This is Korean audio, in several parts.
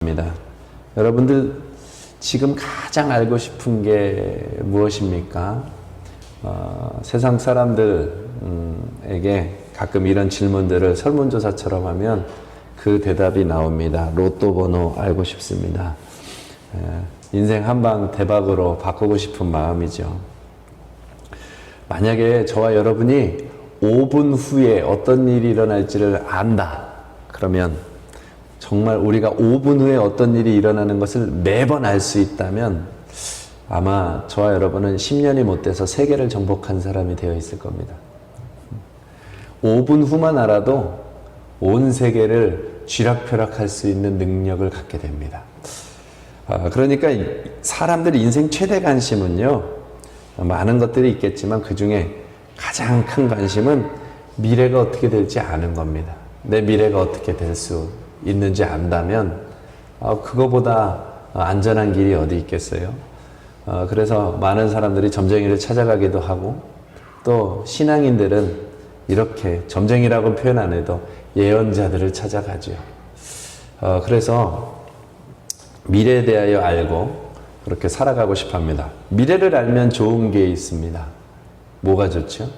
입니다. 여러분들 지금 가장 알고 싶은 게 무엇입니까? 세상 사람들에게 가끔 이런 질문들을 설문조사처럼 하면 그 대답이 나옵니다. 로또 번호 알고 싶습니다. 인생 한방 대박으로 바꾸고 싶은 마음이죠. 만약에 저와 여러분이 5분 후에 어떤 일이 일어날지를 안다. 그러면 정말 우리가 5분 후에 어떤 일이 일어나는 것을 매번 알 수 있다면 아마 저와 여러분은 10년이 못 돼서 세계를 정복한 사람이 되어 있을 겁니다. 5분 후만 알아도 온 세계를 쥐락펴락할 수 있는 능력을 갖게 됩니다. 그러니까 사람들의 인생 최대 관심은요, 많은 것들이 있겠지만 그 중에 가장 큰 관심은 미래가 어떻게 될지 아는 겁니다. 내 미래가 어떻게 될 수 있는지 안다면 그거보다 안전한 길이 어디 있겠어요? 그래서 많은 사람들이 점쟁이를 찾아가기도 하고, 또 신앙인들은 이렇게 점쟁이라고 표현 안 해도 예언자들을 찾아가죠. 그래서 미래에 대하여 알고 그렇게 살아가고 싶어 합니다. 미래를 알면 좋은 게 있습니다. 뭐가 좋죠?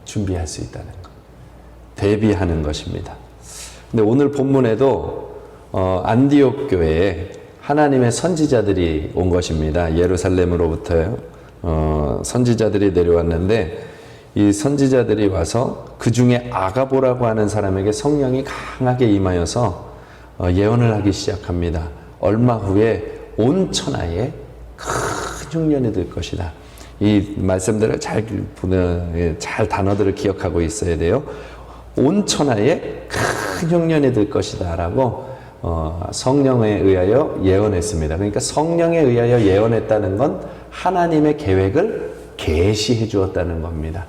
준비할 수 있다는 것. 대비하는 것입니다. 근데 오늘 본문에도 안디옥 교회에 하나님의 선지자들이 온 것입니다. 예루살렘으로부터 선지자들이 내려왔는데, 이 선지자들이 와서 그 중에 아가보라고 하는 사람에게 성령이 강하게 임하여서 예언을 하기 시작합니다. 얼마 후에 온 천하에 큰 흉년이 들 것이다. 이 말씀들을 잘 단어들을 기억하고 있어야 돼요. 온 천하에 큰 흉년이 들 것이다 라고 성령에 의하여 예언했습니다. 그러니까 성령에 의하여 예언했다는 건 하나님의 계획을 계시해 주었다는 겁니다.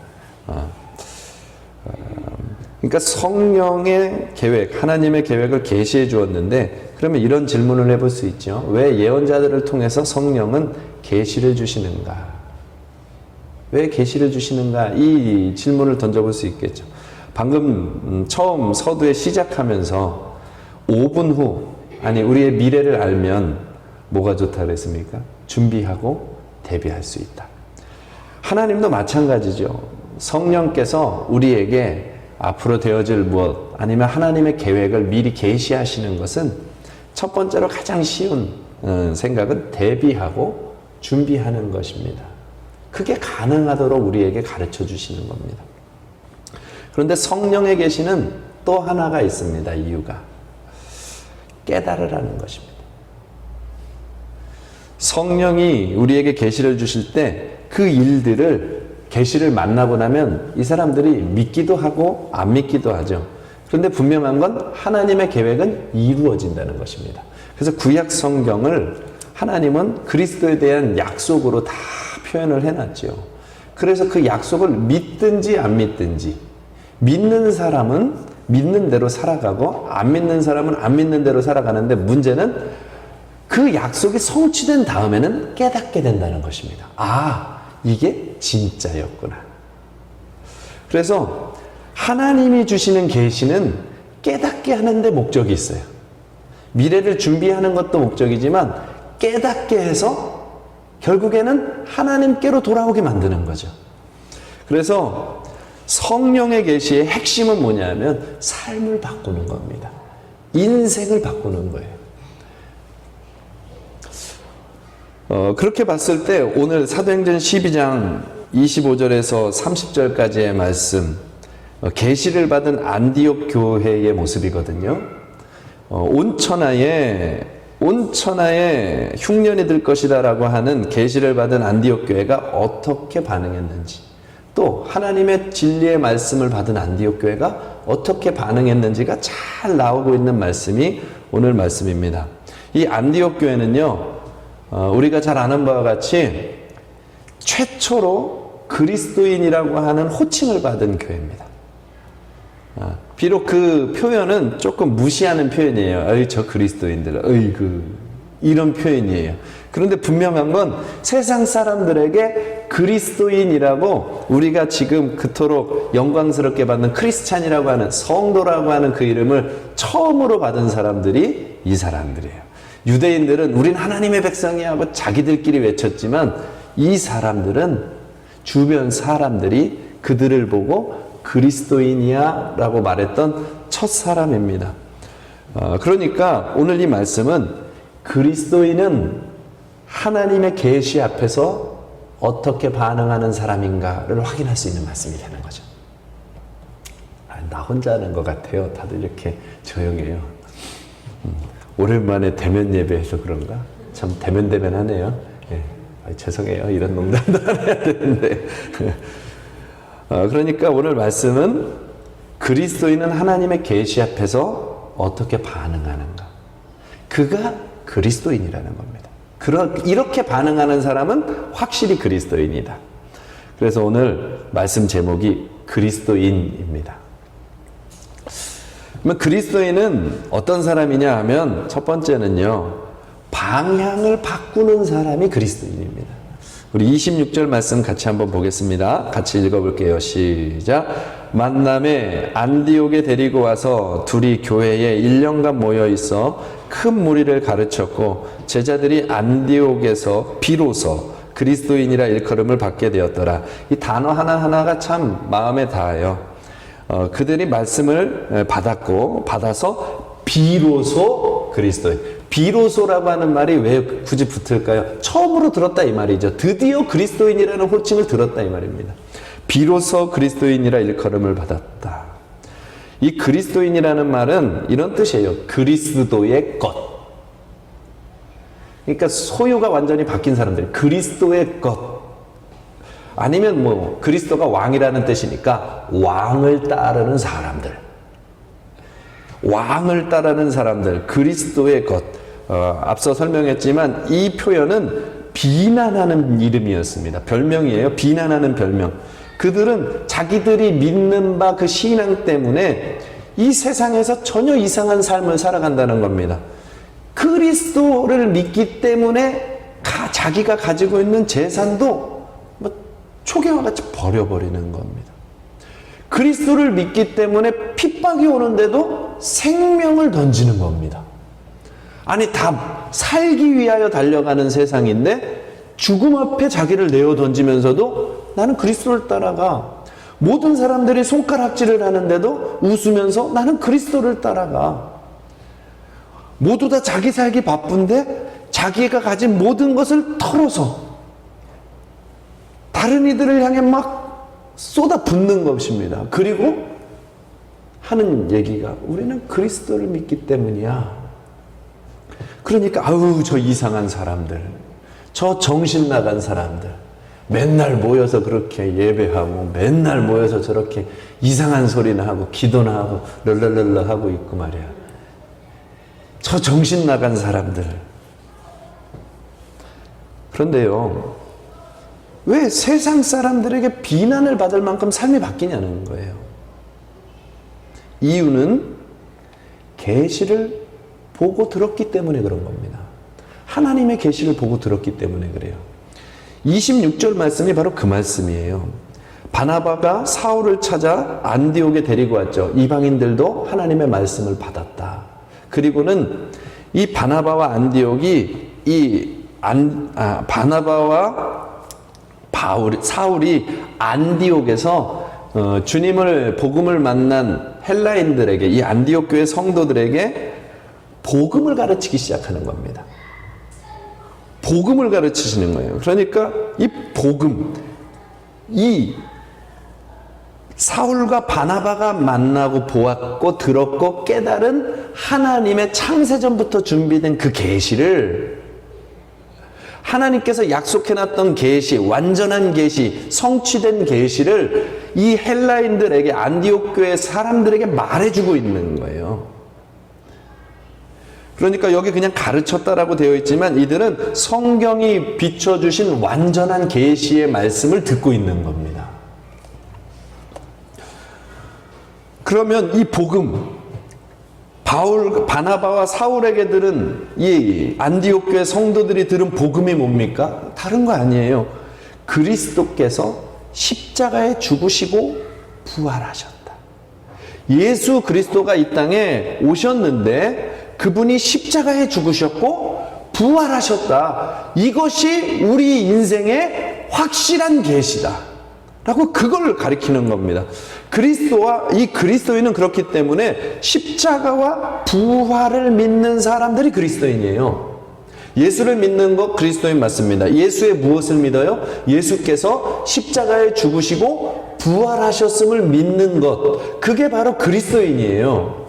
그러니까 성령의 계획, 하나님의 계획을 계시해 주었는데, 그러면 이런 질문을 해볼 수 있죠. 왜 예언자들을 통해서 성령은 계시를 주시는가? 왜 계시를 주시는가? 이 질문을 던져볼 수 있겠죠. 방금 처음 서두에 시작하면서 5분 후, 아니 우리의 미래를 알면 뭐가 좋다 그랬습니까? 준비하고 대비할 수 있다. 하나님도 마찬가지죠. 성령께서 우리에게 앞으로 되어질 무엇, 아니면 하나님의 계획을 미리 계시하시는 것은 첫 번째로 가장 쉬운 생각은 대비하고 준비하는 것입니다. 그게 가능하도록 우리에게 가르쳐 주시는 겁니다. 그런데 성령의 계시는 또 하나가 있습니다. 이유가 깨달으라는 것입니다. 성령이 우리에게 계시를 주실 때 그 일들을, 계시를 만나고 나면 이 사람들이 믿기도 하고 안 믿기도 하죠. 그런데 분명한 건 하나님의 계획은 이루어진다는 것입니다. 그래서 구약 성경을 하나님은 그리스도에 대한 약속으로 다 표현을 해놨죠. 그래서 그 약속을 믿든지 안 믿든지, 믿는 사람은 믿는 대로 살아가고 안 믿는 사람은 안 믿는 대로 살아가는데, 문제는 그 약속이 성취된 다음에는 깨닫게 된다는 것입니다. 아, 이게 진짜였구나. 그래서 하나님이 주시는 계시는 깨닫게 하는 데 목적이 있어요. 미래를 준비하는 것도 목적이지만 깨닫게 해서 결국에는 하나님께로 돌아오게 만드는 거죠. 그래서 성령의 계시의 핵심은 뭐냐면 삶을 바꾸는 겁니다. 인생을 바꾸는 거예요. 그렇게 봤을 때 오늘 사도행전 12장 25절에서 30절까지의 말씀, 계시를 받은 안디옥 교회의 모습이거든요. 온 천하에 흉년이 들 것이다 라고 하는 계시를 받은 안디옥 교회가 어떻게 반응했는지, 또 하나님의 진리의 말씀을 받은 안디옥 교회가 어떻게 반응했는지가 잘 나오고 있는 말씀이 오늘 말씀입니다. 이 안디옥 교회는요, 우리가 잘 아는 바와 같이 최초로 그리스도인이라고 하는 호칭을 받은 교회입니다. 비록 그 표현은 조금 무시하는 표현이에요. 어이, 저 그리스도인들, 어이구, 이런 표현이에요. 그런데 분명한 건 세상 사람들에게 그리스도인이라고, 우리가 지금 그토록 영광스럽게 받는 크리스찬이라고 하는, 성도라고 하는 그 이름을 처음으로 받은 사람들이 이 사람들이에요. 유대인들은 우린 하나님의 백성이야 하고 자기들끼리 외쳤지만 이 사람들은 주변 사람들이 그들을 보고 그리스도인이야 라고 말했던 첫 사람입니다. 그러니까 오늘 이 말씀은 그리스도인은 하나님의 계시 앞에서 어떻게 반응하는 사람인가를 확인할 수 있는 말씀이 되는 거죠. 나 혼자 하는 것 같아요. 다들 이렇게 조용해요. 오랜만에 대면 예배해서 그런가? 참 대면하네요. 예. 죄송해요. 이런 농담도 안 해야 되는데. 그러니까 오늘 말씀은 그리스도인은 하나님의 계시 앞에서 어떻게 반응하는가. 그가 그리스도인이라는 겁니다. 이렇게 반응하는 사람은 확실히 그리스도인이다. 그래서 오늘 말씀 제목이 그리스도인입니다. 그러면 그리스도인은 어떤 사람이냐 하면 첫 번째는요, 방향을 바꾸는 사람이 그리스도인입니다. 우리 26절 말씀 같이 한번 보겠습니다. 같이 읽어볼게요. 시작. 만남에 안디옥에 데리고 와서 둘이 교회에 1년간 모여 있어 큰 무리를 가르쳤고 제자들이 안디옥에서 비로소 그리스도인이라 일컬음을 받게 되었더라. 이 단어 하나하나가 참 마음에 닿아요. 그들이 말씀을 받아서 비로소 그리스도인. 비로소라고 하는 말이 왜 굳이 붙을까요? 처음으로 들었다 이 말이죠. 드디어 그리스도인이라는 호칭을 들었다 이 말입니다. 비로소 그리스도인이라 일컬음을 받았다. 이 그리스도인이라는 말은 이런 뜻이에요. 그리스도의 것. 그러니까 소유가 완전히 바뀐 사람들. 그리스도의 것. 아니면 뭐 그리스도가 왕이라는 뜻이니까 왕을 따르는 사람들. 왕을 따르는 사람들. 그리스도의 것. 앞서 설명했지만 이 표현은 비난하는 이름이었습니다. 별명이에요. 비난하는 별명. 그들은 자기들이 믿는 바 그 신앙 때문에 이 세상에서 전혀 이상한 삶을 살아간다는 겁니다. 그리스도를 믿기 때문에 자기가 가지고 있는 재산도 뭐 초계와 같이 버려버리는 겁니다. 그리스도를 믿기 때문에 핍박이 오는데도 생명을 던지는 겁니다. 아니 다 살기 위하여 달려가는 세상인데 죽음 앞에 자기를 내어 던지면서도 나는 그리스도를 따라가. 모든 사람들이 손가락질을 하는데도 웃으면서 나는 그리스도를 따라가. 모두 다 자기 살기 바쁜데 자기가 가진 모든 것을 털어서 다른 이들을 향해 막 쏟아붓는 것입니다. 그리고 하는 얘기가 우리는 그리스도를 믿기 때문이야. 그러니까 아우 저 이상한 사람들, 저 정신 나간 사람들 맨날 모여서 그렇게 예배하고 맨날 모여서 저렇게 이상한 소리나 하고 기도나 하고 럴럴럴러 하고 있고 말이야. 저 정신 나간 사람들. 그런데요, 왜 세상 사람들에게 비난을 받을 만큼 삶이 바뀌냐는 거예요. 이유는 계시를 보고 들었기 때문에 그런 겁니다. 하나님의 계시를 보고 들었기 때문에 그래요. 26절 말씀이 바로 그 말씀이에요. 바나바가 사울을 찾아 안디옥에 데리고 왔죠. 이방인들도 하나님의 말씀을 받았다. 그리고는 이 바나바와 안디옥이 바나바와 사울이 안디옥에서 주님을 복음을 만난 헬라인들에게, 이 안디옥 교회 성도들에게 복음을 가르치기 시작하는 겁니다. 복음을 가르치시는 거예요. 그러니까 이 복음, 이 사울과 바나바가 만나고 보았고 들었고 깨달은 하나님의 창세전부터 준비된 그 계시를, 하나님께서 약속해놨던 계시, 완전한 계시, 성취된 계시를 이 헬라인들에게, 안디옥 교회 사람들에게 말해주고 있는 거예요. 그러니까 여기 그냥 가르쳤다라고 되어 있지만 이들은 성경이 비춰주신 완전한 계시의 말씀을 듣고 있는 겁니다. 그러면 이 복음, 바나바와 사울에게 들은 이 안디옥 교회 성도들이 들은 복음이 뭡니까? 다른 거 아니에요. 그리스도께서 십자가에 죽으시고 부활하셨다. 예수 그리스도가 이 땅에 오셨는데 그분이 십자가에 죽으셨고 부활하셨다. 이것이 우리 인생의 확실한 계시다. 라고 그걸 가리키는 겁니다. 이 그리스도인은 그렇기 때문에 십자가와 부활을 믿는 사람들이 그리스도인이에요. 예수를 믿는 것 그리스도인 맞습니다. 예수의 무엇을 믿어요? 예수께서 십자가에 죽으시고 부활하셨음을 믿는 것. 그게 바로 그리스도인이에요.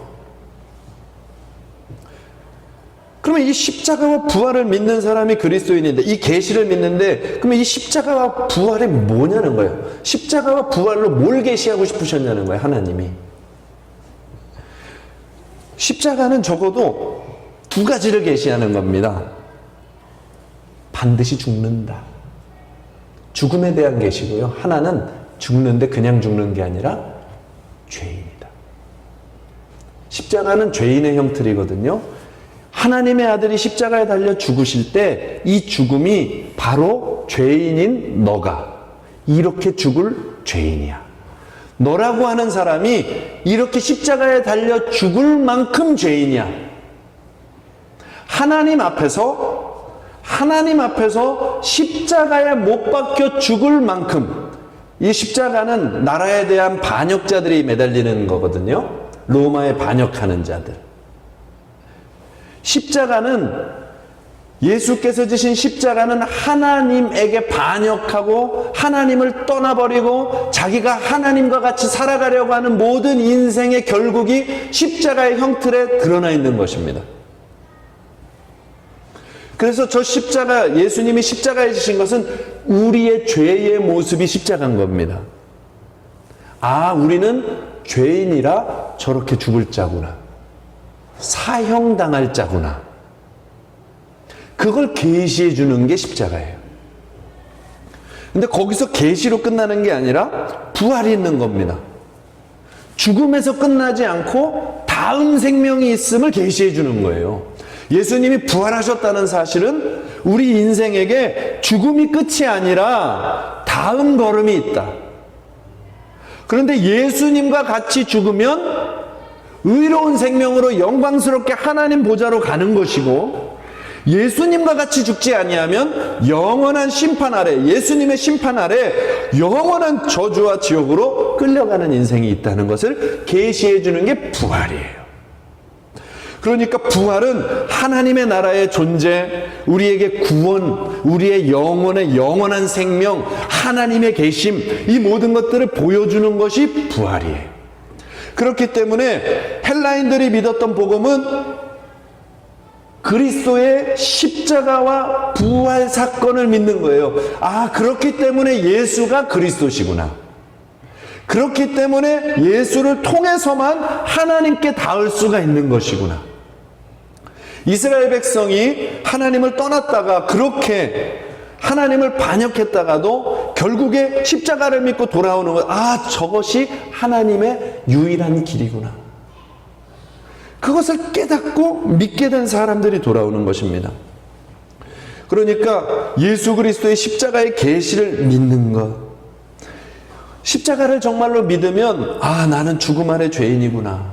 그러면 이 십자가와 부활을 믿는 사람이 그리스도인인데, 이 계시를 믿는데, 그러면 이 십자가와 부활이 뭐냐는 거예요. 십자가와 부활로 뭘 계시하고 싶으셨냐는 거예요, 하나님이. 십자가는 적어도 두 가지를 계시하는 겁니다. 반드시 죽는다. 죽음에 대한 계시고요. 하나는 죽는데 그냥 죽는 게 아니라 죄인이다. 십자가는 죄인의 형틀이거든요. 하나님의 아들이 십자가에 달려 죽으실 때 이 죽음이 바로 죄인인 너가 이렇게 죽을 죄인이야. 너라고 하는 사람이 이렇게 십자가에 달려 죽을 만큼 죄인이야. 하나님 앞에서 십자가에 못 박혀 죽을 만큼, 이 십자가는 나라에 대한 반역자들이 매달리는 거거든요. 로마에 반역하는 자들. 예수께서 지신 십자가는 하나님에게 반역하고 하나님을 떠나버리고 자기가 하나님과 같이 살아가려고 하는 모든 인생의 결국이 십자가의 형틀에 드러나 있는 것입니다. 그래서 저 십자가, 예수님이 십자가에 지신 것은 우리의 죄의 모습이 십자가인 겁니다. 아, 우리는 죄인이라 저렇게 죽을 자구나. 사형당할 자구나. 그걸 계시해 주는 게 십자가예요. 근데 거기서 계시로 끝나는 게 아니라 부활이 있는 겁니다. 죽음에서 끝나지 않고 다음 생명이 있음을 계시해 주는 거예요. 예수님이 부활하셨다는 사실은 우리 인생에게 죽음이 끝이 아니라 다음 걸음이 있다. 그런데 예수님과 같이 죽으면 의로운 생명으로 영광스럽게 하나님 보좌로 가는 것이고, 예수님과 같이 죽지 아니하면 영원한 심판 아래, 예수님의 심판 아래 영원한 저주와 지옥으로 끌려가는 인생이 있다는 것을 계시해 주는 게 부활이에요. 그러니까 부활은 하나님의 나라의 존재, 우리에게 구원, 우리의 영혼의 영원한 생명, 하나님의 계심, 이 모든 것들을 보여주는 것이 부활이에요. 그렇기 때문에 헬라인들이 믿었던 복음은 그리스도의 십자가와 부활 사건을 믿는 거예요. 아, 그렇기 때문에 예수가 그리스도시구나. 그렇기 때문에 예수를 통해서만 하나님께 닿을 수가 있는 것이구나. 이스라엘 백성이 하나님을 떠났다가 그렇게 하나님을 반역했다가도 결국에 십자가를 믿고 돌아오는 것, 아, 저것이 하나님의 유일한 길이구나. 그것을 깨닫고 믿게 된 사람들이 돌아오는 것입니다. 그러니까 예수 그리스도의 십자가의 계시를 믿는 것, 십자가를 정말로 믿으면 아, 나는 죽음 아래 죄인이구나,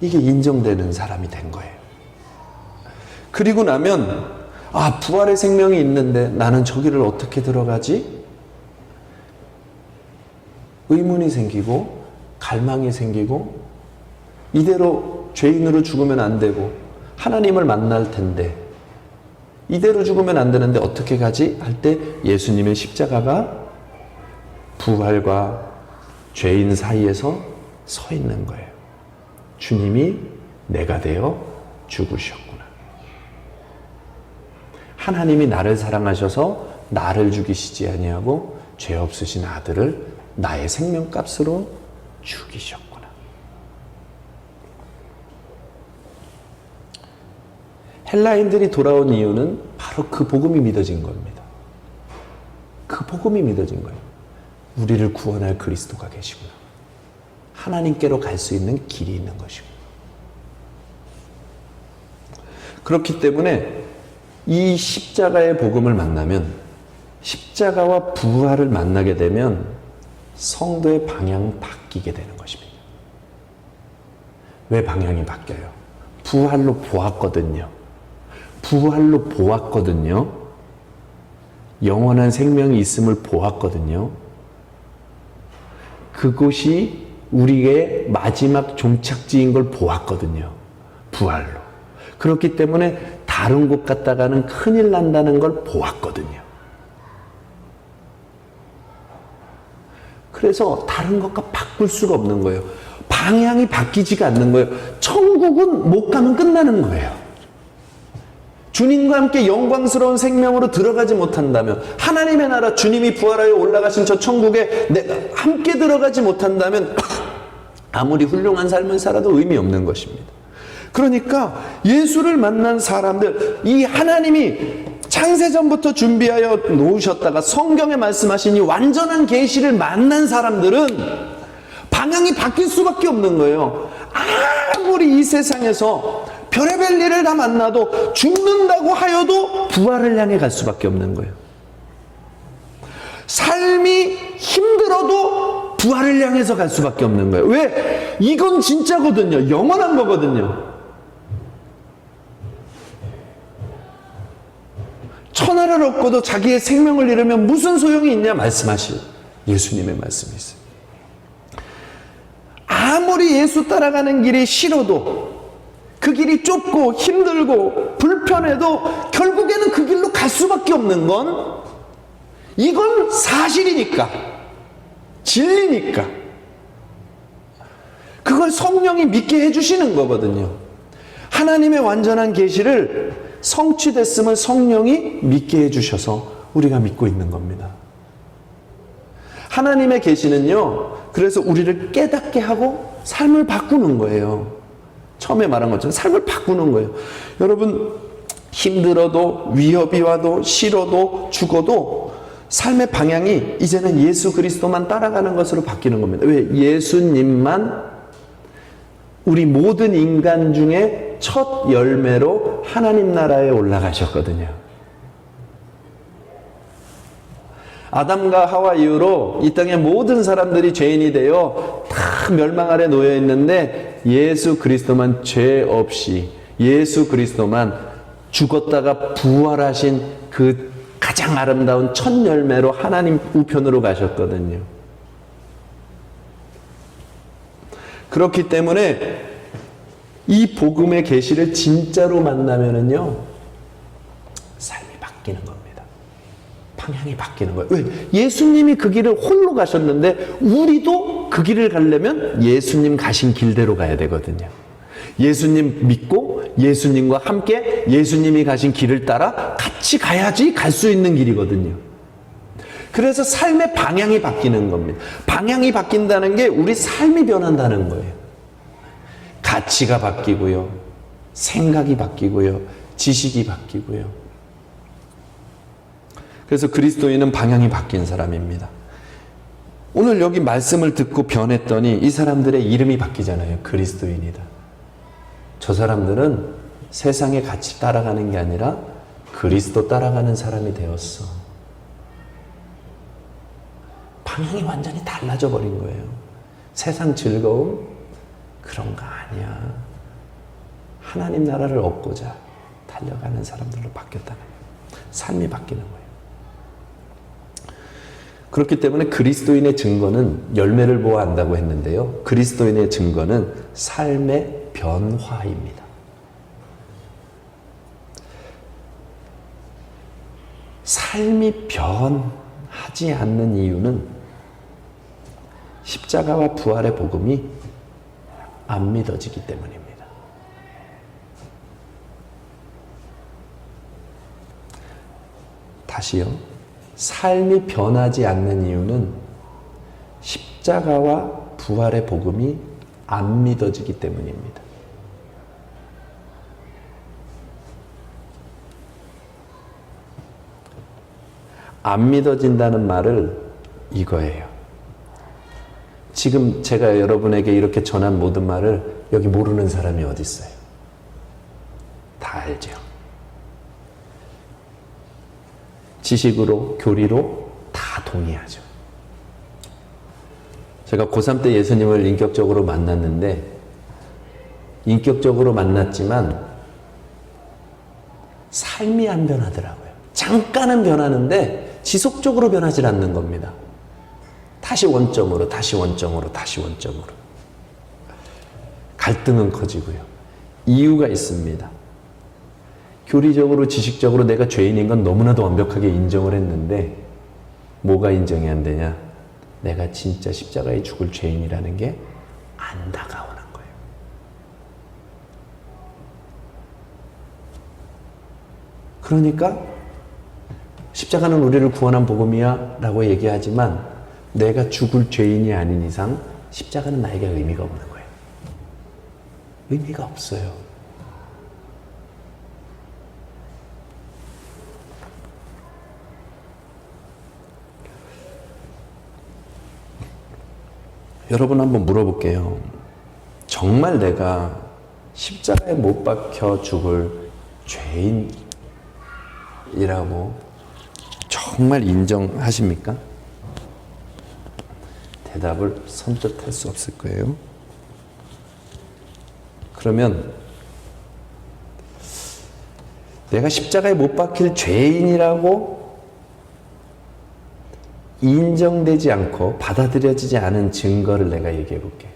이게 인정되는 사람이 된 거예요. 그리고 나면 아, 부활의 생명이 있는데 나는 저기를 어떻게 들어가지? 의문이 생기고 갈망이 생기고, 이대로 죄인으로 죽으면 안 되고 하나님을 만날 텐데 이대로 죽으면 안 되는데 어떻게 가지? 할 때 예수님의 십자가가 부활과 죄인 사이에서 서 있는 거예요. 주님이 내가 되어 죽으셨구나. 하나님이 나를 사랑하셔서 나를 죽이시지 아니하고 죄 없으신 아들을 나의 생명값으로 죽이셨구나. 헬라인들이 돌아온 이유는 바로 그 복음이 믿어진 겁니다. 그 복음이 믿어진 거예요. 우리를 구원할 그리스도가 계시구나. 하나님께로 갈 수 있는 길이 있는 것이고. 그렇기 때문에 이 십자가의 복음을 만나면, 십자가와 부활을 만나게 되면 성도의 방향이 바뀌게 되는 것입니다. 왜 방향이 바뀌어요? 부활로 보았거든요. 부활로 보았거든요. 영원한 생명이 있음을 보았거든요. 그곳이 우리의 마지막 종착지인 걸 보았거든요. 부활로. 그렇기 때문에 다른 곳 갔다가는 큰일 난다는 걸 보았거든요. 그래서 다른 것과 바꿀 수가 없는 거예요. 방향이 바뀌지가 않는 거예요. 천국은 못 가면 끝나는 거예요. 주님과 함께 영광스러운 생명으로 들어가지 못한다면, 하나님의 나라, 주님이 부활하여 올라가신 저 천국에 내가 함께 들어가지 못한다면 아무리 훌륭한 삶을 살아도 의미 없는 것입니다. 그러니까 예수를 만난 사람들, 이 하나님이 창세전부터 준비하여 놓으셨다가 성경에 말씀하신 이 완전한 계시를 만난 사람들은 방향이 바뀔 수밖에 없는 거예요. 아무리 이 세상에서 별의별 일을 다 만나도 죽는다고 하여도 부활을 향해 갈 수밖에 없는 거예요. 삶이 힘들어도 부활을 향해서 갈 수밖에 없는 거예요. 왜? 이건 진짜거든요. 영원한 거거든요. 천하를 얻고도 자기의 생명을 잃으면 무슨 소용이 있냐 말씀하신 예수님의 말씀이 있어요. 아무리 예수 따라가는 길이 싫어도, 그 길이 좁고 힘들고 불편해도 결국에는 그 길로 갈 수밖에 없는 건 이건 사실이니까, 진리니까, 그걸 성령이 믿게 해주시는 거거든요. 하나님의 완전한 계시를 성취됐음을 성령이 믿게 해주셔서 우리가 믿고 있는 겁니다. 하나님의 계시는요, 그래서 우리를 깨닫게 하고 삶을 바꾸는 거예요. 처음에 말한 것처럼 삶을 바꾸는 거예요. 여러분, 힘들어도, 위협이 와도, 싫어도, 죽어도 삶의 방향이 이제는 예수 그리스도만 따라가는 것으로 바뀌는 겁니다. 왜? 예수님만 우리 모든 인간 중에 첫 열매로 하나님 나라에 올라가셨거든요. 아담과 하와 이후로 이 땅의 모든 사람들이 죄인이 되어 다 멸망 아래 놓여 있는데 예수 그리스도만 죄 없이, 예수 그리스도만 죽었다가 부활하신 그 가장 아름다운 첫 열매로 하나님 우편으로 가셨거든요. 그렇기 때문에 이 복음의 계시를 진짜로 만나면은요, 삶이 바뀌는 겁니다. 방향이 바뀌는 거예요. 왜? 예수님이 그 길을 홀로 가셨는데 우리도 그 길을 가려면 예수님 가신 길대로 가야 되거든요. 예수님 믿고 예수님과 함께 예수님이 가신 길을 따라 같이 가야지 갈 수 있는 길이거든요. 그래서 삶의 방향이 바뀌는 겁니다. 방향이 바뀐다는 게 우리 삶이 변한다는 거예요. 가치가 바뀌고요, 생각이 바뀌고요, 지식이 바뀌고요. 그래서 그리스도인은 방향이 바뀐 사람입니다. 오늘 여기 말씀을 듣고 변했더니 이 사람들의 이름이 바뀌잖아요. 그리스도인이다. 저 사람들은 세상의 가치 따라가는 게 아니라 그리스도 따라가는 사람이 되었어. 방향이 완전히 달라져 버린 거예요. 세상 즐거움 그런 거 아니야. 하나님 나라를 얻고자 달려가는 사람들로 바뀌었다는 거예요. 삶이 바뀌는 거예요. 그렇기 때문에 그리스도인의 증거는 열매를 보아 안다고 했는데요, 그리스도인의 증거는 삶의 변화입니다. 삶이 변하지 않는 이유는 십자가와 부활의 복음이 안 믿어지기 때문입니다. 다시요. 삶이 변하지 않는 이유는 십자가와 부활의 복음이 안 믿어지기 때문입니다. 안 믿어진다는 말을 이거예요. 지금 제가 여러분에게 이렇게 전한 모든 말을 여기 모르는 사람이 어디 있어요? 다 알죠. 지식으로, 교리로 다 동의하죠. 제가 고3 때 예수님을 인격적으로 만났는데, 인격적으로 만났지만 삶이 안 변하더라고요. 잠깐은 변하는데 지속적으로 변하지 않는 겁니다. 다시 원점으로, 다시 원점으로, 다시 원점으로. 갈등은 커지고요. 이유가 있습니다. 교리적으로, 지식적으로 내가 죄인인 건 너무나도 완벽하게 인정을 했는데 뭐가 인정이 안 되냐? 내가 진짜 십자가에 죽을 죄인이라는 게 안 다가오는 거예요. 그러니까 십자가는 우리를 구원한 복음이야 라고 얘기하지만 내가 죽을 죄인이 아닌 이상 십자가는 나에게 의미가 없는 거예요. 의미가 없어요. 여러분 한번 물어볼게요. 정말 내가 십자가에 못 박혀 죽을 죄인이라고 정말 인정하십니까? 대답을 선뜻 할 수 없을 거예요. 그러면 내가 십자가에 못 박힐 죄인이라고 인정되지 않고 받아들여지지 않은 증거를 내가 얘기해 볼게요.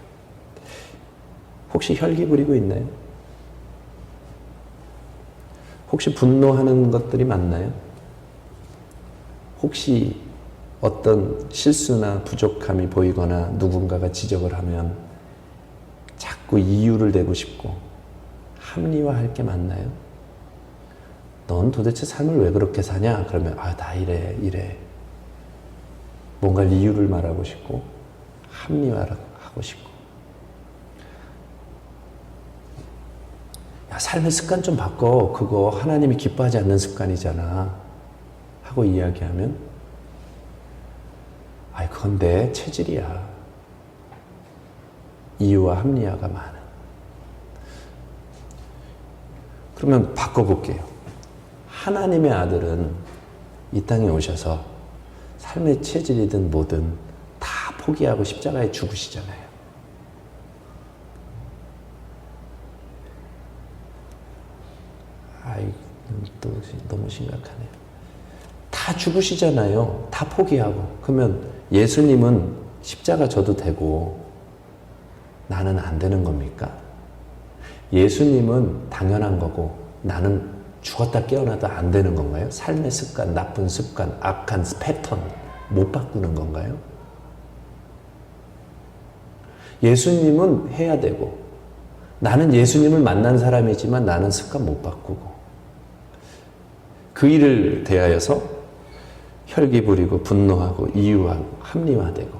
혹시 혈기 부리고 있나요? 혹시 분노하는 것들이 많나요? 혹시 어떤 실수나 부족함이 보이거나 누군가가 지적을 하면 자꾸 이유를 대고 싶고 합리화할 게 많나요? 넌 도대체 삶을 왜 그렇게 사냐? 그러면 나 이래. 뭔가 이유를 말하고 싶고 합리화를 하고 싶고 야, 삶의 습관 좀 바꿔. 그거 하나님이 기뻐하지 않는 습관이잖아 하고 이야기하면 그건 내 체질이야. 이유와 합리화가 많아. 그러면 바꿔볼게요. 하나님의 아들은 이 땅에 오셔서 삶의 체질이든 뭐든 다 포기하고 십자가에 죽으시잖아요. 또 너무 심각하네요. 다 죽으시잖아요. 다 포기하고. 그러면 예수님은 십자가 져도 되고 나는 안 되는 겁니까? 예수님은 당연한 거고 나는 죽었다 깨어나도 안 되는 건가요? 삶의 습관, 나쁜 습관, 악한 패턴 못 바꾸는 건가요? 예수님은 해야 되고 나는 예수님을 만난 사람이지만 나는 습관 못 바꾸고 그 일을 대하여서 혈기 부리고 분노하고 이유하고 합리화되고.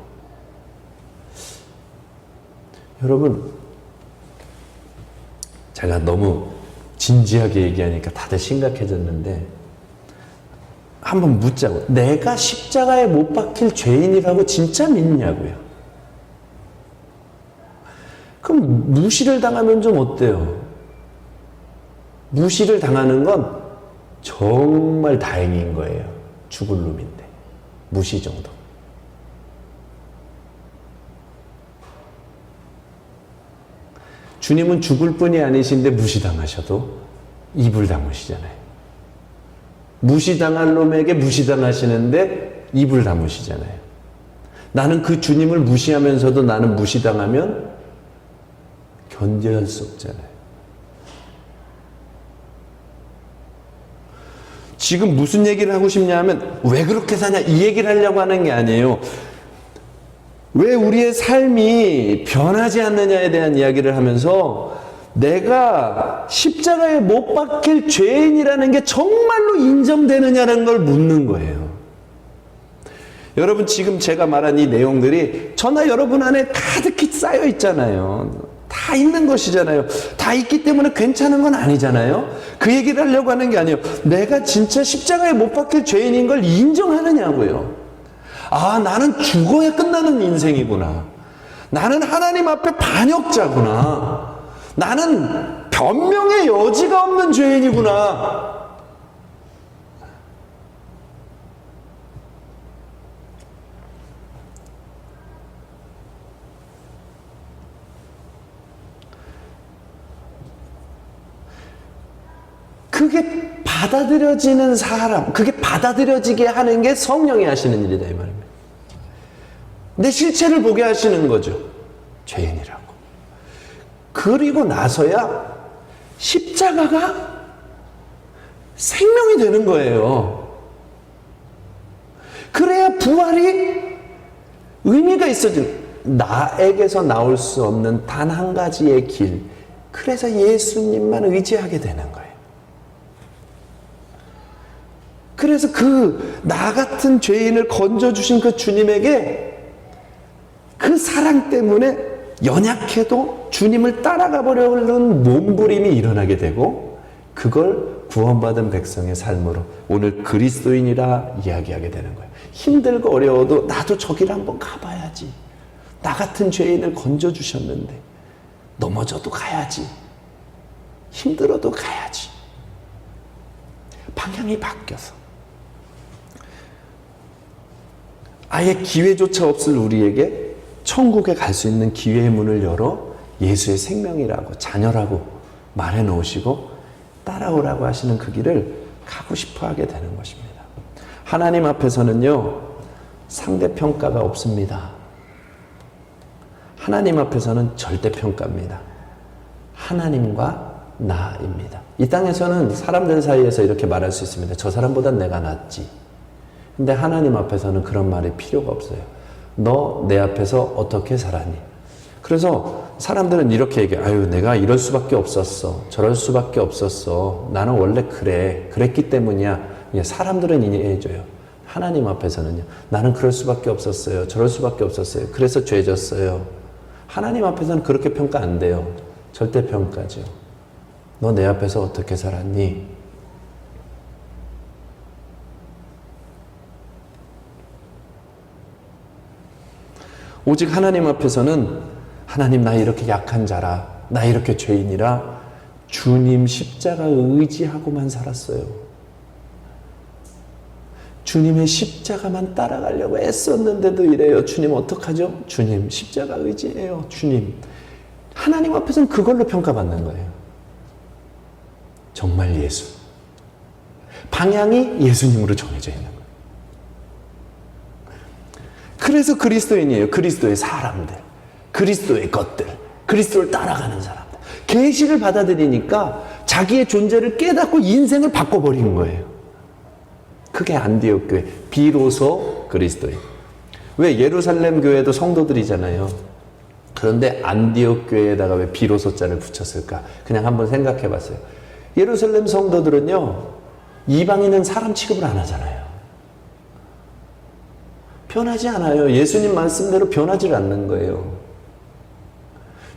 여러분, 제가 너무 진지하게 얘기하니까 다들 심각해졌는데 한번 묻자고. 내가 십자가에 못 박힐 죄인이라고 진짜 믿냐고요. 그럼 무시를 당하면 좀 어때요? 무시를 당하는 건 정말 다행인 거예요. 죽을 놈인데. 무시 정도. 주님은 죽을 뿐이 아니신데 무시당하셔도 입을 다무시잖아요. 무시당할 놈에게 무시당하시는데 입을 다무시잖아요. 나는 그 주님을 무시하면서도 나는 무시당하면 견뎌할 수 없잖아요. 지금 무슨 얘기를 하고 싶냐 하면 왜 그렇게 사냐 이 얘기를 하려고 하는 게 아니에요. 왜 우리의 삶이 변하지 않느냐에 대한 이야기를 하면서 내가 십자가에 못 박힐 죄인이라는 게 정말로 인정되느냐는 걸 묻는 거예요. 여러분, 지금 제가 말한 이 내용들이 저나 여러분 안에 가득히 쌓여 있잖아요. 다 있는 것이잖아요. 다 있기 때문에 괜찮은 건 아니잖아요. 그 얘기를 하려고 하는 게 아니에요. 내가 진짜 십자가에 못 박힐 죄인인 걸 인정하느냐고요. 나는 죽어야 끝나는 인생이구나. 나는 하나님 앞에 반역자구나. 나는 변명의 여지가 없는 죄인이구나. 그게 받아들여지는 사람, 그게 받아들여지게 하는 게 성령이 하시는 일이다 이 말입니다. 내 실체를 보게 하시는 거죠. 죄인이라고. 그리고 나서야 십자가가 생명이 되는 거예요. 그래야 부활이 의미가 있어지는, 나에게서 나올 수 없는 단 한 가지의 길, 그래서 예수님만 의지하게 되는 거예요. 그래서 나 같은 죄인을 건져주신 그 주님에게 그 사랑 때문에 연약해도 주님을 따라가 보려는 몸부림이 일어나게 되고, 그걸 구원받은 백성의 삶으로 오늘 그리스도인이라 이야기하게 되는 거예요. 힘들고 어려워도 나도 저기를 한번 가봐야지. 나 같은 죄인을 건져주셨는데 넘어져도 가야지. 힘들어도 가야지. 방향이 바뀌어서 아예 기회조차 없을 우리에게 천국에 갈 수 있는 기회의 문을 열어 예수의 생명이라고, 자녀라고 말해 놓으시고 따라오라고 하시는 그 길을 가고 싶어 하게 되는 것입니다. 하나님 앞에서는요, 상대평가가 없습니다. 하나님 앞에서는 절대평가입니다. 하나님과 나입니다. 이 땅에서는 사람들 사이에서 이렇게 말할 수 있습니다. 저 사람보단 내가 낫지. 근데 하나님 앞에서는 그런 말이 필요가 없어요. 너 내 앞에서 어떻게 살았니? 그래서 사람들은 이렇게 얘기해요. 아유, 내가 이럴 수밖에 없었어. 저럴 수밖에 없었어. 나는 원래 그래. 그랬기 때문이야. 사람들은 이해해줘요. 하나님 앞에서는요. 나는 그럴 수밖에 없었어요. 저럴 수밖에 없었어요. 그래서 죄졌어요. 하나님 앞에서는 그렇게 평가 안 돼요. 절대평가죠. 너 내 앞에서 어떻게 살았니? 오직 하나님 앞에서는 하나님, 나 이렇게 약한 자라, 나 이렇게 죄인이라 주님 십자가 의지하고만 살았어요. 주님의 십자가만 따라가려고 애썼는데도 이래요. 주님 어떡하죠? 주님 십자가 의지해요. 주님. 하나님 앞에서는 그걸로 평가받는 거예요. 정말 예수. 방향이 예수님으로 정해져 있는 거예요. 그래서 그리스도인이에요. 그리스도의 사람들, 그리스도의 것들, 그리스도를 따라가는 사람들. 계시를 받아들이니까 자기의 존재를 깨닫고 인생을 바꿔버리는 거예요. 그게 안디옥 교회, 비로소 그리스도인. 왜 예루살렘 교회도 성도들이잖아요. 그런데 안디옥 교회에다가 왜 비로소 자를 붙였을까? 그냥 한번 생각해 봤어요. 예루살렘 성도들은요, 이방인은 사람 취급을 안 하잖아요. 변하지 않아요. 예수님 말씀대로 변하지 않는 거예요.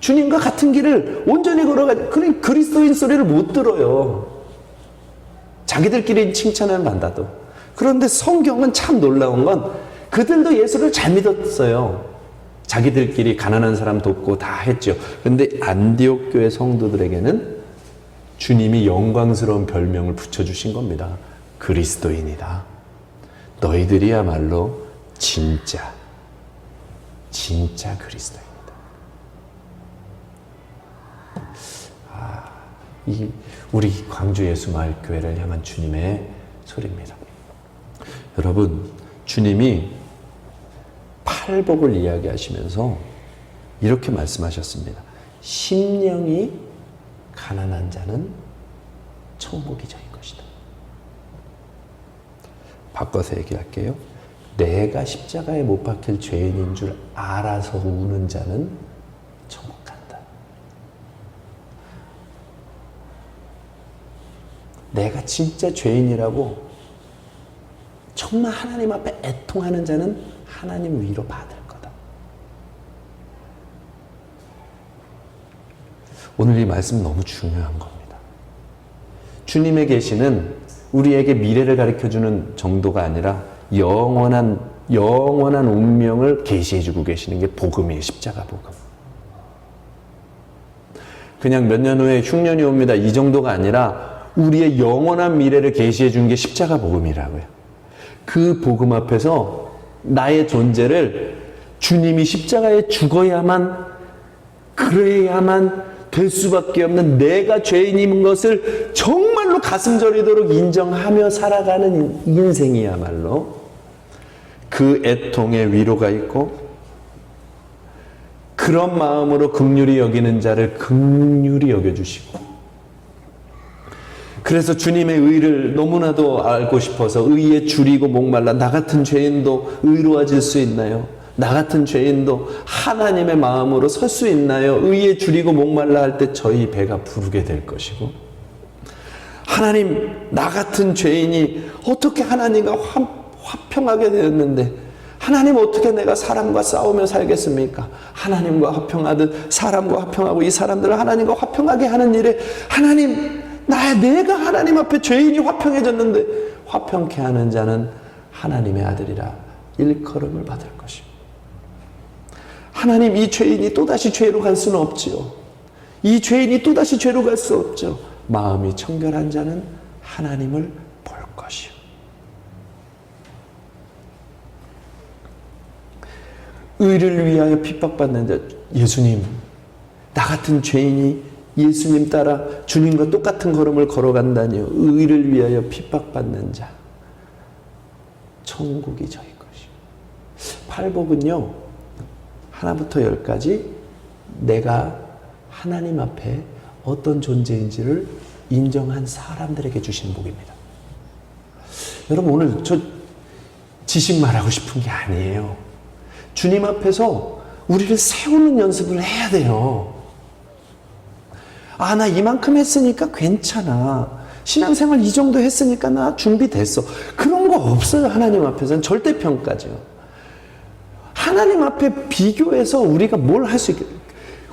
주님과 같은 길을 온전히 걸어가지, 그리스도인 소리를 못 들어요. 자기들끼리 칭찬을 받아도. 그런데 성경은 참 놀라운 건 그들도 예수를 잘 믿었어요. 자기들끼리 가난한 사람 돕고 다 했죠. 그런데 안디옥 교회 성도들에게는 주님이 영광스러운 별명을 붙여주신 겁니다. 그리스도인이다. 너희들이야말로 진짜 그리스도입니다. 우리 광주 예수마을교회를 향한 주님의 소리입니다. 여러분, 주님이 팔복을 이야기하시면서 이렇게 말씀하셨습니다. 심령이 가난한 자는 천국이 저인 것이다. 바꿔서 얘기할게요. 내가 십자가에 못 박힐 죄인인 줄 알아서 우는 자는 천국 간다. 내가 진짜 죄인이라고 정말 하나님 앞에 애통하는 자는 하나님 위로 받을 거다. 오늘 이 말씀 너무 중요한 겁니다. 주님의 계시는 우리에게 미래를 가르쳐주는 정도가 아니라 영원한 운명을 계시해주고 계시는 게 복음이에요. 십자가 복음. 그냥 몇 년 후에 흉년이 옵니다, 이 정도가 아니라 우리의 영원한 미래를 계시해준 게 십자가 복음이라고요. 그 복음 앞에서 나의 존재를 주님이 십자가에 죽어야만, 그래야만 될 수밖에 없는 내가 죄인인 것을 정말로 정말로 가슴 저리도록 인정하며 살아가는 인생이야말로 그 애통에 위로가 있고, 그런 마음으로 긍휼히 여기는 자를 긍휼히 여겨주시고, 그래서 주님의 의를 너무나도 알고 싶어서 의에 줄이고 목말라 나 같은 죄인도 의로워질 수 있나요? 나 같은 죄인도 하나님의 마음으로 설 수 있나요? 의에 줄이고 목말라 할 때 저희 배가 부르게 될 것이고, 하나님, 나 같은 죄인이 어떻게 하나님과 화평하게 되었는데 하나님, 어떻게 내가 사람과 싸우며 살겠습니까? 하나님과 화평하듯 사람과 화평하고 이 사람들을 하나님과 화평하게 하는 일에 하나님, 내가 하나님 앞에 죄인이 화평해졌는데 화평케 하는 자는 하나님의 아들이라 일컬음을 받을 것입니다. 하나님, 이 죄인이 또다시 죄로 갈 수는 없지요. 이 죄인이 또다시 죄로 갈 수 없죠. 마음이 청결한 자는 하나님을 볼 것이요. 의를 위하여 핍박받는 자, 예수님, 나 같은 죄인이 예수님 따라 주님과 똑같은 걸음을 걸어간다니요. 의를 위하여 핍박받는 자, 천국이 저희 것이요. 팔복은요, 하나부터 열까지 내가 하나님 앞에 어떤 존재인지를 인정한 사람들에게 주신 복입니다. 여러분, 오늘 저 지식 말하고 싶은 게 아니에요. 주님 앞에서 우리를 세우는 연습을 해야 돼요. 나 이만큼 했으니까 괜찮아. 신앙생활 이 정도 했으니까 나 준비됐어. 그런 거 없어요. 하나님 앞에서는 절대 평가죠. 하나님 앞에 비교해서 우리가 뭘 할 수 있게,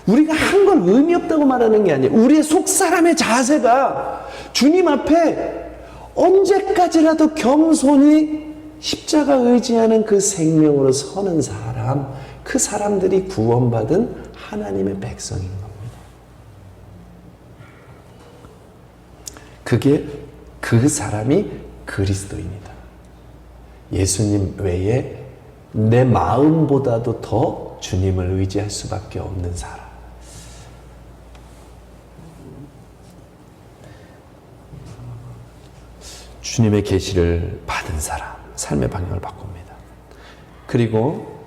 우리가 한 건 의미 없다고 말하는 게 아니에요. 우리의 속사람의 자세가 주님 앞에 언제까지라도 겸손히 십자가 의지하는 그 생명으로 서는 사람, 그 사람들이 구원받은 하나님의 백성인 겁니다. 그게 그 사람이 그리스도입니다. 예수님 외에 내 마음보다도 더 주님을 의지할 수밖에 없는 사람. 주님의 계시를 받은 사람, 삶의 방향을 바꿉니다. 그리고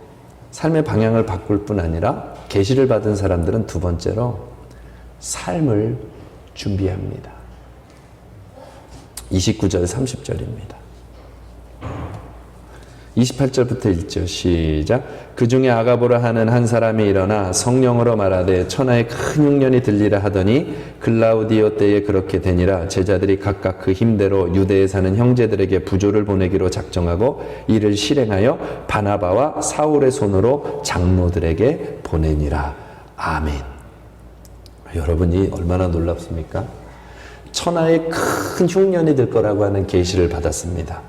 삶의 방향을 바꿀 뿐 아니라 계시를 받은 사람들은 두 번째로 삶을 준비합니다. 29절 30절입니다. 28절부터 1절 시작. 그 중에 아가보라 하는 한 사람이 일어나 성령으로 말하되 천하에 큰 흉년이 들리라 하더니 글라우디오 때에 그렇게 되니라. 제자들이 각각 그 힘대로 유대에 사는 형제들에게 부조를 보내기로 작정하고 이를 실행하여 바나바와 사울의 손으로 장로들에게 보내니라. 아멘. 여러분이 얼마나 놀랍습니까? 천하에 큰 흉년이 들 거라고 하는 계시를 받았습니다.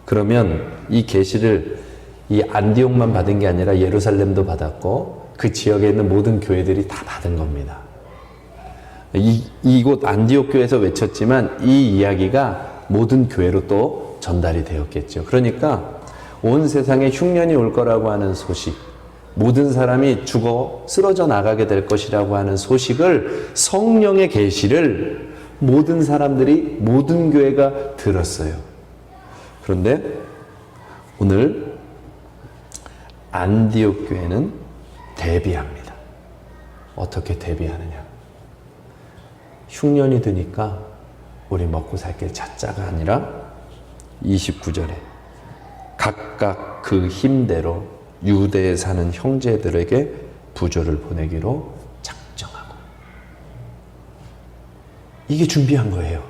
그러면 이 계시를 이 안디옥만 받은 게 아니라 예루살렘도 받았고 그 지역에 있는 모든 교회들이 다 받은 겁니다. 이곳 안디옥 교회에서 외쳤지만 이 이야기가 모든 교회로 또 전달이 되었겠죠. 그러니까 온 세상에 흉년이 올 거라고 하는 소식, 모든 사람이 죽어 쓰러져 나가게 될 것이라고 하는 소식을, 성령의 계시를 모든 사람들이, 모든 교회가 들었어요. 그런데 오늘 안디옥 교회는 대비합니다. 어떻게 대비하느냐? 흉년이 드니까 우리 먹고 살 길 찾자가 아니라 29절에 각각 그 힘대로 유대에 사는 형제들에게 부조를 보내기로 작정하고, 이게 준비한 거예요.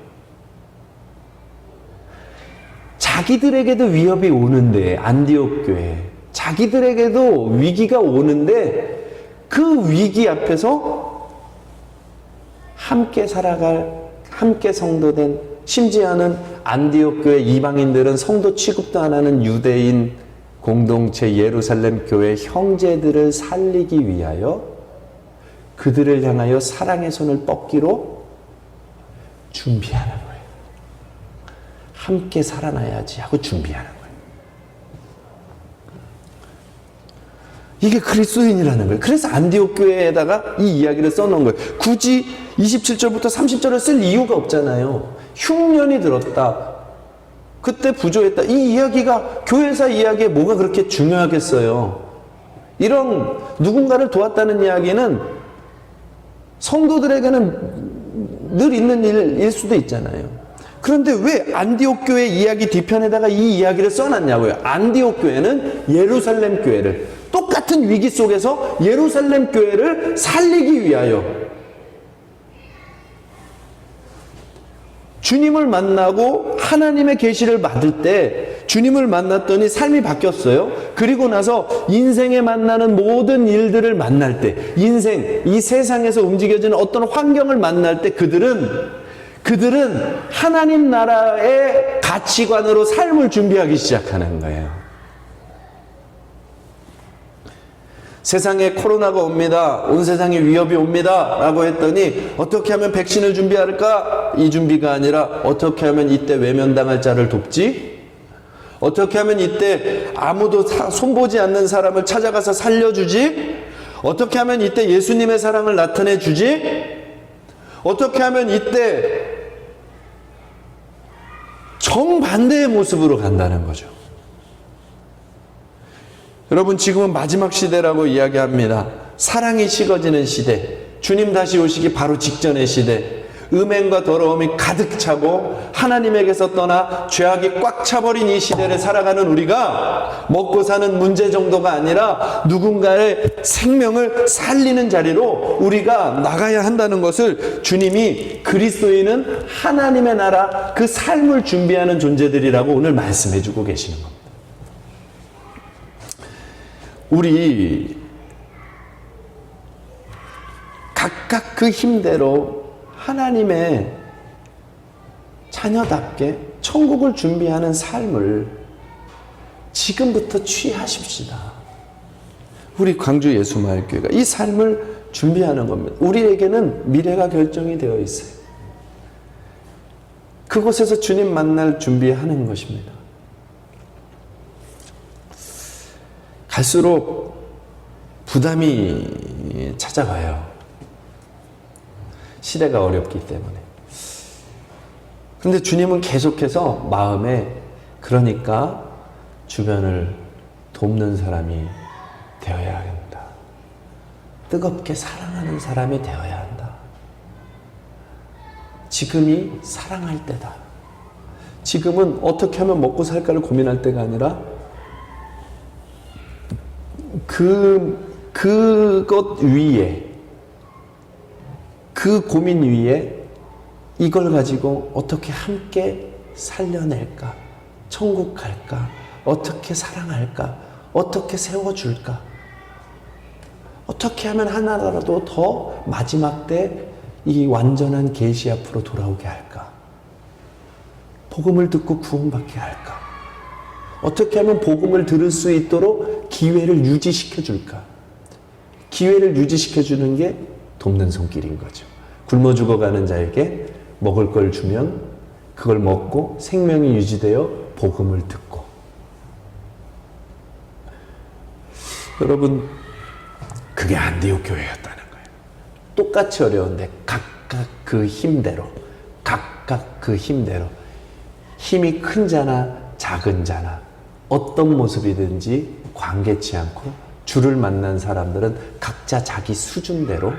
자기들에게도 위협이 오는데, 안디옥 교회 자기들에게도 위기가 오는데 그 위기 앞에서 함께 살아갈, 함께 성도된, 심지어는 안디옥 교회 이방인들은 성도 취급도 안 하는 유대인 공동체 예루살렘 교회 형제들을 살리기 위하여 그들을 향하여 사랑의 손을 뻗기로 준비하는 거예요. 함께 살아나야지 하고 준비하는 거예요. 이게 그리스도인이라는 거예요. 그래서 안디옥 교회에다가 이 이야기를 써놓은 거예요. 굳이 27절부터 30절을 쓸 이유가 없잖아요. 흉년이 들었다. 그때 부조했다. 이 이야기가 교회사 이야기에 뭐가 그렇게 중요하겠어요. 이런 누군가를 도왔다는 이야기는 성도들에게는 늘 있는 일일 수도 있잖아요. 그런데 왜 안디옥 교회 이야기 뒤편에다가 이 이야기를 써놨냐고요. 안디옥 교회는 예루살렘 교회를, 똑같은 위기 속에서 예루살렘 교회를 살리기 위하여 주님을 만나고 하나님의 계시를 받을 때 주님을 만났더니 삶이 바뀌었어요. 그리고 나서 인생에 만나는 모든 일들을 만날 때, 인생, 이 세상에서 움직여지는 어떤 환경을 만날 때 그들은 하나님 나라의 가치관으로 삶을 준비하기 시작하는 거예요. 세상에 코로나가 옵니다. 온 세상에 위협이 옵니다. 라고 했더니 어떻게 하면 백신을 준비할까? 이 준비가 아니라 어떻게 하면 이때 외면당할 자를 돕지? 어떻게 하면 이때 아무도 손보지 않는 사람을 찾아가서 살려주지? 어떻게 하면 이때 예수님의 사랑을 나타내주지? 어떻게 하면 이때 정반대의 모습으로 간다는 거죠. 여러분, 지금은 마지막 시대라고 이야기합니다. 사랑이 식어지는 시대, 주님 다시 오시기 바로 직전의 시대, 음행과 더러움이 가득 차고 하나님에게서 떠나 죄악이 꽉 차버린 이 시대를 살아가는 우리가 먹고 사는 문제 정도가 아니라 누군가의 생명을 살리는 자리로 우리가 나가야 한다는 것을 주님이 그리스도인은 하나님의 나라, 그 삶을 준비하는 존재들이라고 오늘 말씀해 주고 계시는 겁니다. 우리 각각 그 힘대로 하나님의 자녀답게 천국을 준비하는 삶을 지금부터 취하십시다. 우리 광주 예수마을교회가 이 삶을 준비하는 겁니다. 우리에게는 미래가 결정이 되어 있어요. 그곳에서 주님 만날 준비하는 것입니다. 갈수록 부담이 찾아와요. 시대가 어렵기 때문에. 그런데 주님은 계속해서 마음에, 그러니까 주변을 돕는 사람이 되어야 한다. 뜨겁게 사랑하는 사람이 되어야 한다. 지금이 사랑할 때다. 지금은 어떻게 하면 먹고 살까를 고민할 때가 아니라 그것 위에, 그 고민 위에 이걸 가지고 어떻게 함께 살려낼까? 천국 갈까? 어떻게 사랑할까? 어떻게 세워줄까? 어떻게 하면 하나라도 더 마지막 때 이 완전한 계시 앞으로 돌아오게 할까? 복음을 듣고 구원받게 할까? 어떻게 하면 복음을 들을 수 있도록 기회를 유지시켜 줄까? 기회를 유지시켜 주는 게 돕는 손길인 거죠. 굶어 죽어가는 자에게 먹을 걸 주면 그걸 먹고 생명이 유지되어 복음을 듣고. 여러분, 그게 안디옥 교회였다는 거예요. 똑같이 어려운데 각각 그 힘대로, 힘이 큰 자나 작은 자나 어떤 모습이든지 관계치 않고 주를 만난 사람들은 각자 자기 수준대로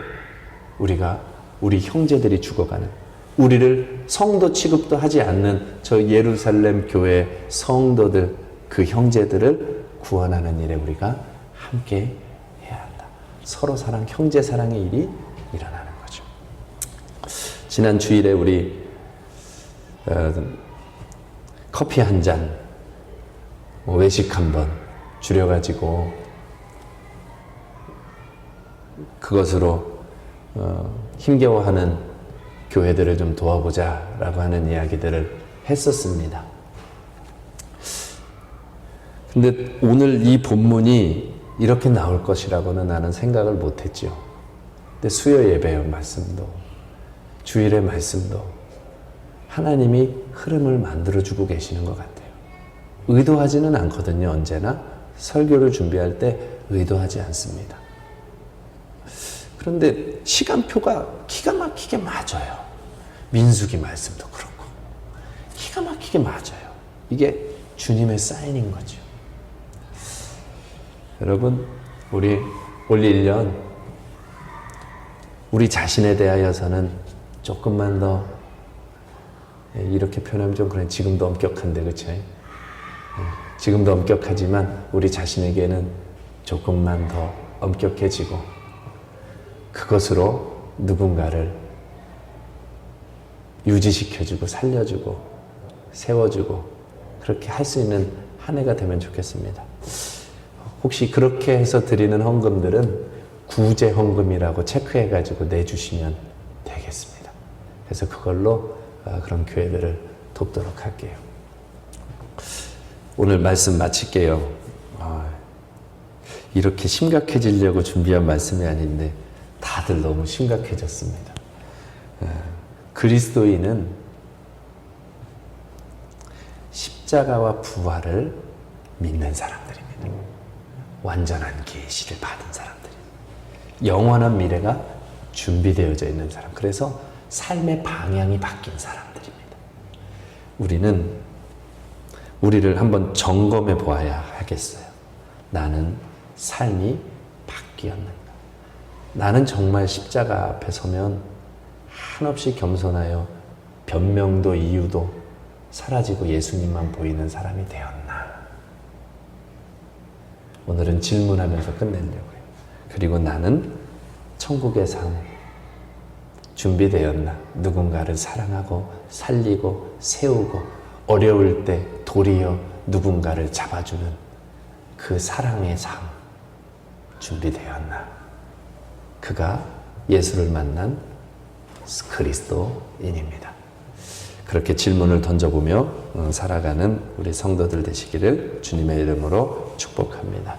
우리가, 우리 형제들이 죽어가는, 우리를 성도 취급도 하지 않는 저 예루살렘 교회 성도들, 그 형제들을 구원하는 일에 우리가 함께 해야 한다. 서로 사랑, 형제 사랑의 일이 일어나는 거죠. 지난 주일에 우리 커피 한 잔, 외식 한번 줄여가지고 그것으로 힘겨워하는 교회들을 좀 도와보자 라고 하는 이야기들을 했었습니다. 근데 오늘 이 본문이 이렇게 나올 것이라고는 나는 생각을 못했죠. 근데 수요 예배의 말씀도, 주일의 말씀도 하나님이 흐름을 만들어주고 계시는 것 같아요. 의도하지는 않거든요, 언제나. 설교를 준비할 때 의도하지 않습니다. 그런데 시간표가 기가 막히게 맞아요. 민수기 말씀도 그렇고 기가 막히게 맞아요. 이게 주님의 사인인 거죠. 여러분, 우리 올 1년 우리 자신에 대하여서는 조금만 더, 이렇게 표현하면 좀 그래, 지금도 엄격한데, 그쵸? 지금도 엄격하지만 우리 자신에게는 조금만 더 엄격해지고 그것으로 누군가를 유지시켜주고 살려주고 세워주고 그렇게 할 수 있는 한 해가 되면 좋겠습니다. 혹시 그렇게 해서 드리는 헌금들은 구제 헌금이라고 체크해가지고 내주시면 되겠습니다. 그래서 그걸로 그런 교회들을 돕도록 할게요. 오늘 말씀 마칠게요. 이렇게 심각해지려고 준비한 말씀이 아닌데 다들 너무 심각해졌습니다. 그리스도인은 십자가와 부활을 믿는 사람들입니다. 완전한 계시를 받은 사람들이, 영원한 미래가 준비되어져 있는 사람, 그래서 삶의 방향이 바뀐 사람들입니다. 우리를 한번 점검해 보아야 하겠어요. 나는 삶이 바뀌었는가? 나는 정말 십자가 앞에 서면 한없이 겸손하여 변명도 이유도 사라지고 예수님만 보이는 사람이 되었나? 오늘은 질문하면서 끝내려고요. 그리고 나는 천국의 삶 준비되었나? 누군가를 사랑하고 살리고 세우고 어려울 때 도리어 누군가를 잡아주는 그 사랑의 삶 준비되었나? 그가 예수를 만난 그리스도인입니다. 그렇게 질문을 던져보며 살아가는 우리 성도들 되시기를 주님의 이름으로 축복합니다.